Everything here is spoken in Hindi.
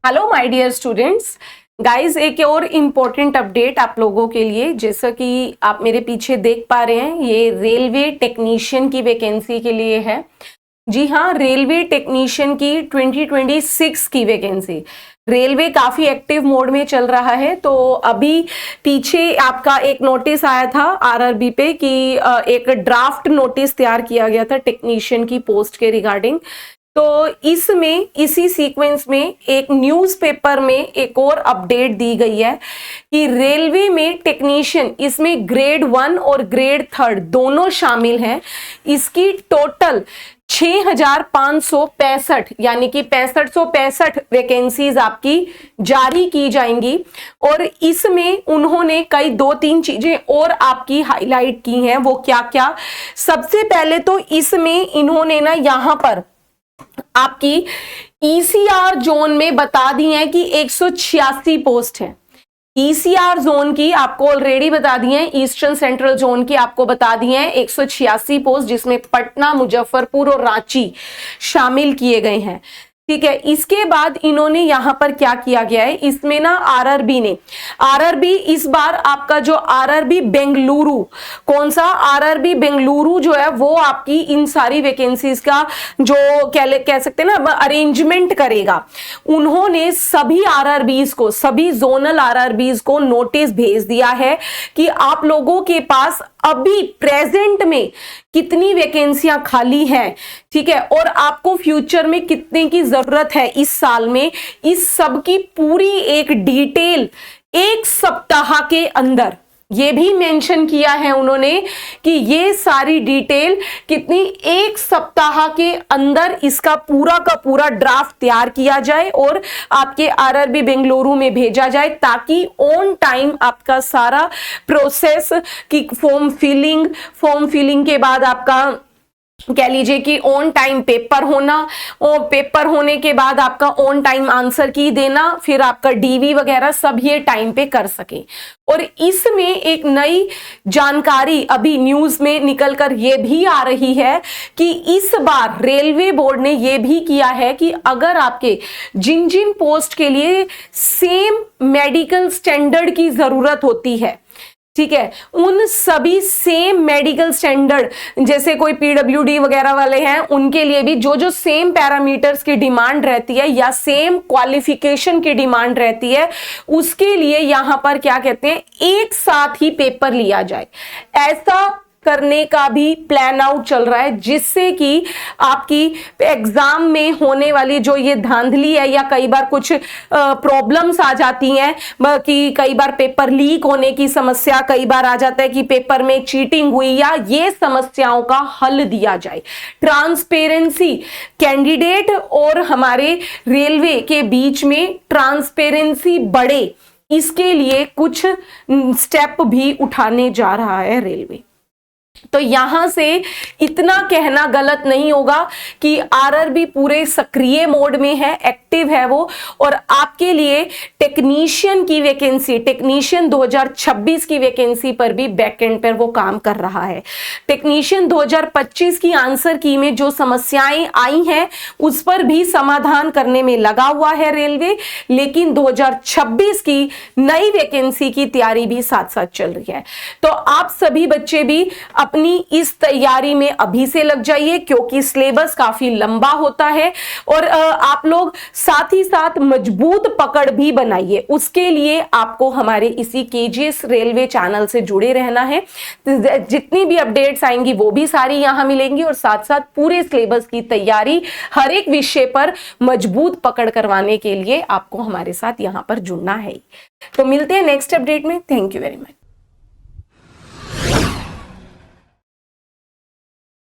Hello my dear students, guys एक और इम्पोर्टेंट अपडेट आप लोगों के लिए। जैसा कि आप मेरे पीछे देख पा रहे हैं, ये रेलवे टेक्नीशियन की वैकेंसी के लिए है। जी हाँ, रेलवे टेक्नीशियन की 2026 की वैकेंसी। रेलवे काफी एक्टिव मोड में चल रहा है। तो अभी पीछे आपका एक नोटिस आया था आरआरबी पे कि एक ड्राफ्ट नोटिस तैयार किया गया था टेक्नीशियन की पोस्ट के रिगार्डिंग। तो इसमें इसी सीक्वेंस में एक न्यूज़पेपर में एक और अपडेट दी गई है कि रेलवे में टेक्नीशियन, इसमें ग्रेड 1 और ग्रेड 3 दोनों शामिल हैं। इसकी टोटल 6565 यानी कि 6565 वैकेंसीज आपकी जारी की जाएंगी। और इसमें उन्होंने कई 2-3 चीजें और आपकी हाईलाइट की हैं। वो क्या क्या? सबसे पहले तो इसमें इन्होंने ना यहाँ पर आपकी ईसीआर जोन में बता दी है कि 186 पोस्ट है। ईसीआर जोन की आपको ऑलरेडी बता दी है, ईस्टर्न सेंट्रल जोन की आपको बता दी है 186 पोस्ट, जिसमें पटना, मुजफ्फरपुर और रांची शामिल किए गए हैं। ठीक है, इसके बाद इन्होंने यहां पर क्या किया गया है, इसमें ना आरआरबी इस बार आपका जो आरआरबी बेंगलुरु, कौन सा आरआरबी बेंगलुरु जो है वो आपकी इन सारी वैकेंसीज का जो कह सकते हैं ना अरेंजमेंट करेगा। उन्होंने सभी आरआरबीज को, सभी जोनल आरआरबीज को नोटिस भेज दिया है कि आप लोगों के पास अभी प्रेजेंट में कितनी वैकेंसियां खाली हैं, ठीक है, और आपको फ्यूचर में कितने की जरूरत है इस साल में। इस सब की पूरी एक डिटेल एक सप्ताह के अंदर, ये भी मेंशन किया है उन्होंने कि ये सारी डिटेल कितनी, एक सप्ताह के अंदर इसका पूरा का पूरा ड्राफ्ट तैयार किया जाए और आपके आरआरबी बेंगलुरु में भेजा जाए, ताकि ऑन टाइम आपका सारा प्रोसेस की फॉर्म फिलिंग के बाद आपका कह लीजिए कि ऑन टाइम पेपर होना, और पेपर होने के बाद आपका ऑन टाइम आंसर की देना, फिर आपका डीवी वगैरह सब ये टाइम पे कर सके। और इसमें एक नई जानकारी अभी न्यूज में निकलकर ये भी आ रही है कि इस बार रेलवे बोर्ड ने ये भी किया है कि अगर आपके जिन जिन पोस्ट के लिए सेम मेडिकल स्टैंडर्ड की जरूरत होती है, ठीक है, उन सभी सेम मेडिकल स्टैंडर्ड, जैसे कोई पीडब्ल्यूडी वगैरह वाले हैं, उनके लिए भी जो जो सेम पैरामीटर्स की डिमांड रहती है या सेम क्वालिफिकेशन की डिमांड रहती है, उसके लिए यहां पर क्या कहते हैं, एक साथ ही पेपर लिया जाए। ऐसा करने का भी प्लान आउट चल रहा है, जिससे कि आपकी एग्जाम में होने वाली जो ये धांधली है या कई बार कुछ प्रॉब्लम्स आ जाती हैं कि कई बार पेपर लीक होने की समस्या, कई बार आ जाता है कि पेपर में चीटिंग हुई, या ये समस्याओं का हल दिया जाए। ट्रांसपेरेंसी, कैंडिडेट और हमारे रेलवे के बीच में ट्रांसपेरेंसी बढ़े, इसके लिए कुछ स्टेप भी उठाने जा रहा है रेलवे। तो यहां से इतना कहना गलत नहीं होगा कि आरआरबी पूरे सक्रिय मोड में है, एक्टिव है वो, और आपके लिए टेक्नीशियन की वैकेंसी, टेक्नीशियन 2026 की वैकेंसी पर भी बैकएंड पर वो काम कर रहा है। टेक्नीशियन 2025 की आंसर की में जो समस्याएं आई हैं उस पर भी समाधान करने में लगा हुआ है रेलवे, लेकिन 2026 की नई वैकेंसी की तैयारी भी साथ साथ चल रही है। तो आप सभी बच्चे भी अपनी इस तैयारी में अभी से लग जाइए, क्योंकि सिलेबस काफी लंबा होता है, और आप लोग साथ ही साथ मजबूत पकड़ भी बनाइए। उसके लिए आपको हमारे इसी केजीएस रेलवे चैनल से जुड़े रहना है। जितनी भी अपडेट्स आएंगी वो भी सारी यहां मिलेंगी, और साथ साथ पूरे सिलेबस की तैयारी हर एक विषय पर मजबूत पकड़ करवाने के लिए आपको हमारे साथ यहां पर जुड़ना है। तो मिलते हैं नेक्स्ट अपडेट में। Thank you very much.